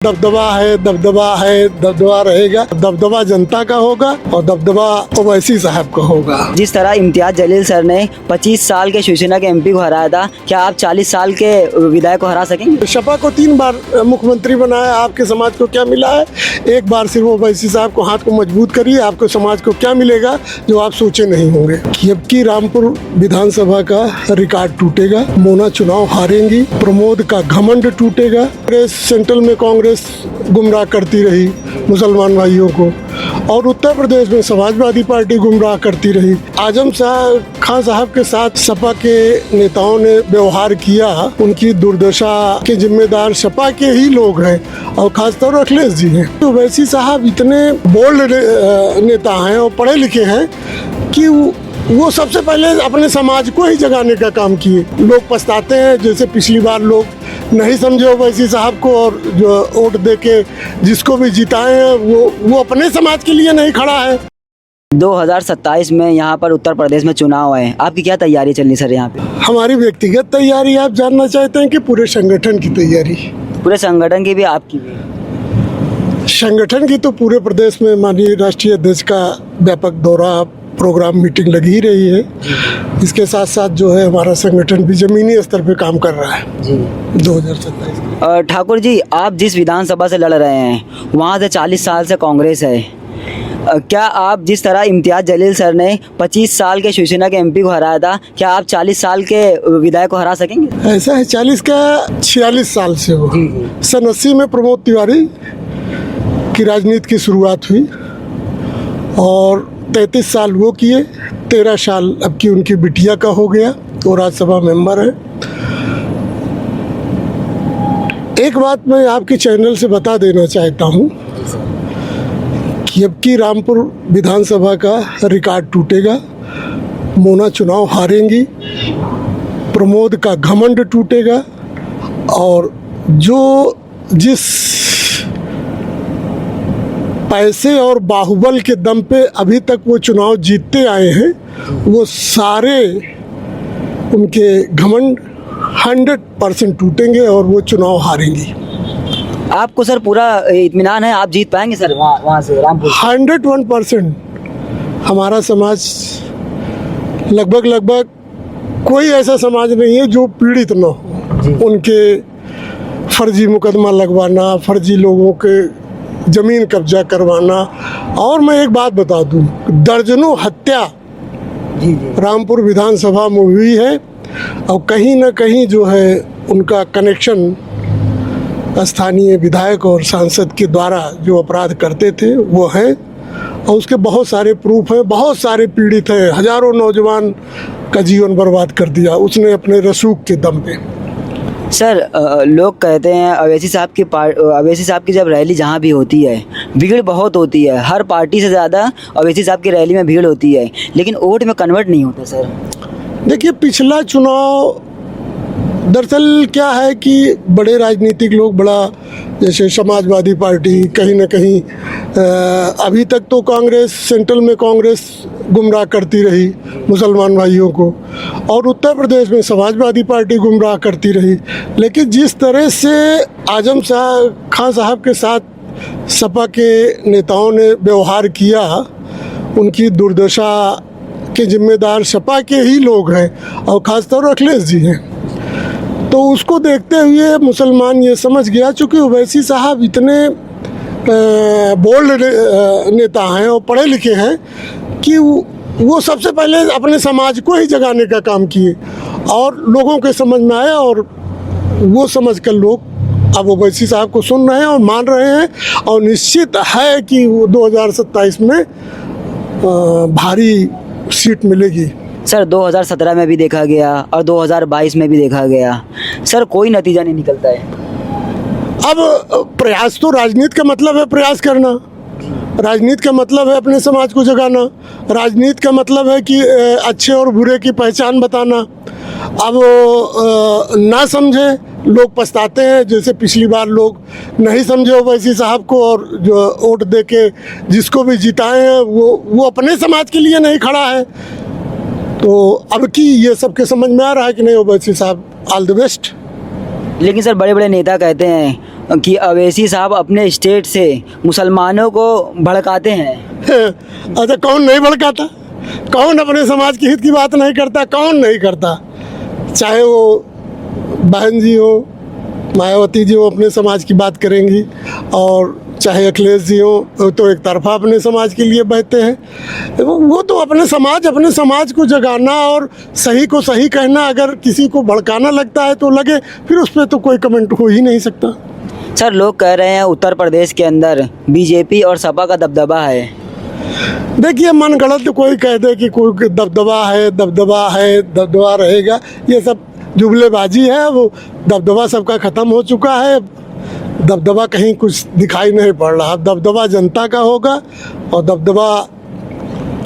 दबदबा रहेगा। दबदबा जनता का होगा और दबदबा ओवैसी साहब का होगा। जिस तरह इम्तियाज जलील सर ने 25 साल के शिवसेना के एमपी को हराया था, क्या आप 40 साल के विधायक को हरा सकेंगे? सपा को 3 बार मुख्यमंत्री बनाया, आपके समाज को क्या मिला है? एक बार सिर्फ ओवैसी साहब को हाथ को मजबूत करिए, आपको समाज को क्या मिलेगा जो आप सोचे नहीं होंगे। जबकि रामपुर विधानसभा का रिकॉर्ड टूटेगा, मोना चुनाव हारेंगी, प्रमोद का घमंड टूटेगा। सेंट्रल में कांग्रेस गुमराह करती रही मुसलमान भाइयों को, और उत्तर प्रदेश में समाजवादी पार्टी गुमराह करती रही। आजम खान साहब के साथ सपा के नेताओं ने व्यवहार किया, उनकी दुर्दशा के जिम्मेदार सपा के ही लोग हैं और खासतौर पर अखिलेश जी हैं। तो ओवैसी साहब इतने बोल्ड नेता हैं और पढ़े लिखे हैं कि वो सबसे पहले अपने समाज को ही जगाने का काम किए। लोग पछताते हैं, जैसे पिछली बार लोग नहीं समझे ओवैसी साहब को और जो वोट दे के जिसको भी जिताए हैं वो अपने समाज के लिए नहीं खड़ा है। 2027 में यहाँ पर उत्तर प्रदेश में चुनाव है, आपकी क्या तैयारी चल रही सर यहाँ पे? हमारी व्यक्तिगत तैयारी आप जानना चाहते हैं कि पूरे संगठन की तैयारी? पूरे संगठन की भी, आपकी भी? संगठन की तो पूरे प्रदेश में माननीय राष्ट्रीय अध्यक्ष का व्यापक दौरा, प्रोग्राम, मीटिंग लगी ही रही है। इसके साथ साथ जो है हमारा संगठन भी जमीनी स्तर पे काम कर रहा है जी 2027। ठाकुर जी, आप जिस विधानसभा से लड़ रहे हैं वहाँ से 40 साल से कांग्रेस है, क्या आप जिस तरह इम्तियाज जलील सर ने 25 साल के शिवसेना के एमपी को हराया था, क्या आप 40 साल के विधायक को हरा सकेंगे? ऐसा है, 40 का 46 साल से हो। सन 80 में प्रमोद तिवारी की राजनीति की शुरुआत हुई और 33 साल वो किए, 13 साल अब की उनकी बिटिया का हो गया, वो राज्यसभा मेंबर है। एक बात मैं आपके चैनल से बता देना चाहता हूँ कि अब की रामपुर विधानसभा का रिकॉर्ड टूटेगा, मोना चुनाव हारेंगी, प्रमोद का घमंड टूटेगा, और जिस पैसे और बाहुबल के दम पे अभी तक वो चुनाव जीतते आए हैं, वो सारे उनके घमंड 100% टूटेंगे और वो चुनाव हारेंगी। आपको सर पूरा इत्मीनान है आप जीत पाएंगे सर वहाँ से रामपुर? 101% हमारा समाज लगभग कोई ऐसा समाज नहीं है जो पीड़ित न हो। उनके फर्जी मुकदमा लगवाना, फर्जी लोगों के जमीन कब्जा करवाना, और मैं एक बात बता दूं, दर्जनों हत्या रामपुर विधानसभा में हुई है और कहीं ना कहीं जो है उनका कनेक्शन स्थानीय विधायक और सांसद के द्वारा जो अपराध करते थे वो है, और उसके बहुत सारे प्रूफ हैं। बहुत सारे पीड़ित हैं, हजारों नौजवान का जीवन बर्बाद कर दिया उसने अपने रसूख के दम पे। सर लोग कहते हैं अवैसी साहब की जब रैली जहाँ भी होती है भीड़ बहुत होती है, हर पार्टी से ज़्यादा अवैसी साहब की रैली में भीड़ होती है, लेकिन वोट में कन्वर्ट नहीं होता सर। देखिए, पिछला चुनाव दरअसल क्या है कि बड़े राजनीतिक लोग, बड़ा जैसे समाजवादी पार्टी, कहीं ना कहीं अभी तक तो कांग्रेस, सेंट्रल में कांग्रेस गुमराह करती रही मुसलमान भाइयों को, और उत्तर प्रदेश में समाजवादी पार्टी गुमराह करती रही। लेकिन जिस तरह से आजम खान साहब के साथ सपा के नेताओं ने व्यवहार किया, उनकी दुर्दशा के जिम्मेदार सपा के ही लोग हैं और खासतौर पर अखिलेश जी हैं। तो उसको देखते हुए मुसलमान ये समझ गया, चूँकि ओवैसी साहब इतने बोल्ड नेता हैं और पढ़े लिखे हैं कि वो सबसे पहले अपने समाज को ही जगाने का काम किए और लोगों के समझ में आया, और वो समझ कर लोग अब ओवैसी साहब को सुन रहे हैं और मान रहे हैं, और निश्चित है कि वो 2027 में भारी सीट मिलेगी। सर 2017 में भी देखा गया और 2022 में भी देखा गया, सर कोई नतीजा नहीं निकलता है। अब प्रयास तो, राजनीति का मतलब है प्रयास करना, राजनीति का मतलब है अपने समाज को जगाना, राजनीति का मतलब है कि अच्छे और बुरे की पहचान बताना। अब ना समझे लोग पछताते हैं, जैसे पिछली बार लोग नहीं समझे ओवैसी साहब को और जो वोट दे के जिसको भी जिताए हैं वो अपने समाज के लिए नहीं खड़ा है। तो अब की ये सबके समझ में आ रहा है कि नहीं, ओवैसी साहब ऑल द बेस्ट। लेकिन सर बड़े बड़े नेता कहते हैं कि अवैसी साहब अपने स्टेट से मुसलमानों को भड़काते हैं। अच्छा, कौन नहीं भड़काता? कौन अपने समाज के हित की बात नहीं करता? कौन नहीं करता? चाहे वो बहन जी हो, मायावती जी हो, अपने समाज की बात करेंगी, और चाहे अखिलेश जी हो तो एक तरफा अपने समाज के लिए बहते हैं। वो तो अपने समाज को जगाना और सही को सही कहना, अगर किसी को भड़काना लगता है तो लगे, फिर उस पर तो कोई कमेंट हो ही नहीं सकता। सर, लोग कह रहे हैं उत्तर प्रदेश के अंदर बीजेपी और सपा का दबदबा है। देखिए, मन गढ़ंत कोई कह दे कि कोई दबदबा रहेगा, ये सब जुमलेबाजी है। वो दबदबा सबका ख़त्म हो चुका है। दबदबा कहीं कुछ दिखाई नहीं पड़ रहा। दबदबा जनता का होगा और दबदबा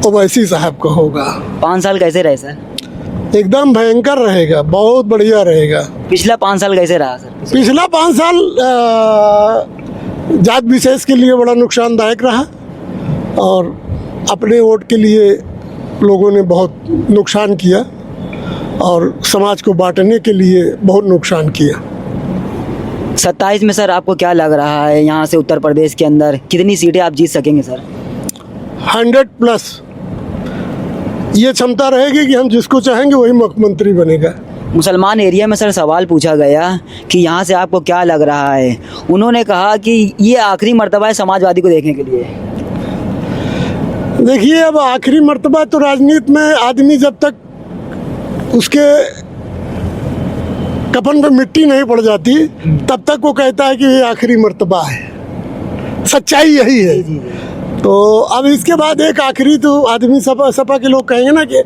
ओवैसी साहब का होगा। 5 साल कैसे रहे सर? एकदम भयंकर रहेगा, बहुत बढ़िया रहेगा। पिछला 5 साल कैसे रहा सर? पिछला 5 साल जात विशेष के लिए बड़ा नुकसानदायक रहा, और अपने वोट के लिए लोगों ने बहुत नुकसान किया, और समाज को बांटने के लिए बहुत नुकसान किया। 27 में सर आपको क्या लग रहा है, यहाँ से उत्तर प्रदेश के अंदर कितनी सीटें आप जीत सकेंगे सर? 100+ ये क्षमता रहेगी कि हम जिसको चाहेंगे वही मुख्यमंत्री बनेगा। मुसलमान एरिया में सर सवाल पूछा गया कि यहाँ से आपको क्या लग रहा है। उन्होंने कहा कि ये आखिरी मर्तबा है समाजवादी को देखने के लिए। देखिए, अब आखिरी मर्तबा तो राजनीति में आदमी जब तक उसके कफन पे मिट्टी नहीं पड़ जाती तब तक वो कहता है कि ये आखिरी मर्तबा है। सच्चाई यही है। तो अब इसके बाद एक आखिरी तो आदमी सपा के लोग कहेंगे ना कि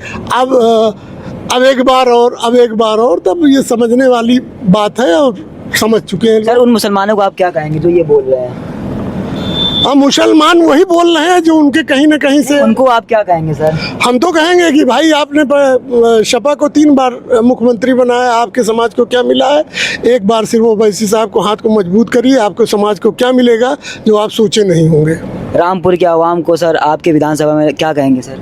अब एक बार और, तब ये समझने वाली बात है, और समझ चुके हैं। सर, उन मुसलमानों को आप क्या कहेंगे जो ये बोल रहे हैं? हम मुसलमान वही बोल रहे हैं जो उनके कहीं ना कहीं से। उनको आप क्या कहेंगे सर? हम तो कहेंगे कि भाई, आपने सपा को 3 बार मुख्यमंत्री बनाया, आपके समाज को क्या मिला है? एक बार सिर्फ ओवैसी साहब को हाथ को मजबूत करिए, आपको समाज को क्या मिलेगा जो आप सोचे नहीं होंगे। रामपुर के आवाम को सर आपके विधानसभा में क्या कहेंगे सर?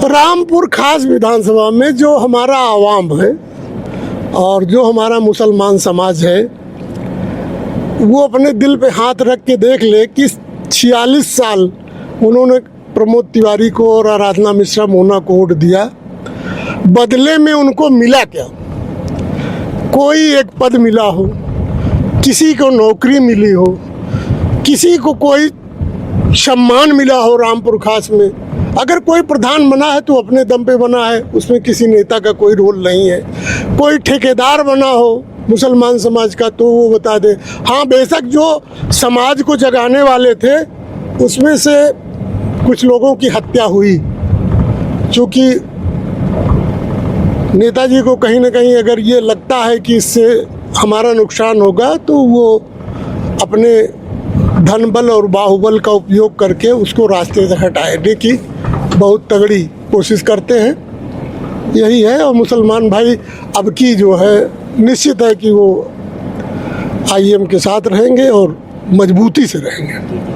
रामपुर खास विधानसभा में जो हमारा आवाम है और जो हमारा मुसलमान समाज है, वो अपने दिल पे हाथ रख के देख ले कि 46 साल उन्होंने प्रमोद तिवारी को और आराधना मिश्रा मोना को वोट दिया, बदले में उनको मिला क्या? कोई एक पद मिला हो, किसी को नौकरी मिली हो, किसी को कोई सम्मान मिला हो रामपुर खास में। अगर कोई प्रधान बना है तो अपने दम पे बना है, उसमें किसी नेता का कोई रोल नहीं है। कोई ठेकेदार बना हो मुसलमान समाज का तो वो बता दे। हाँ, बेशक जो समाज को जगाने वाले थे उसमें से कुछ लोगों की हत्या हुई, क्योंकि नेताजी को कहीं ना कहीं अगर ये लगता है कि इससे हमारा नुकसान होगा तो वो अपने धन बल और बाहुबल का उपयोग करके उसको रास्ते से हटाने की बहुत तगड़ी कोशिश करते हैं। यही है। और मुसलमान भाई अब की जो है निश्चित है कि वो IEM के साथ रहेंगे और मजबूती से रहेंगे।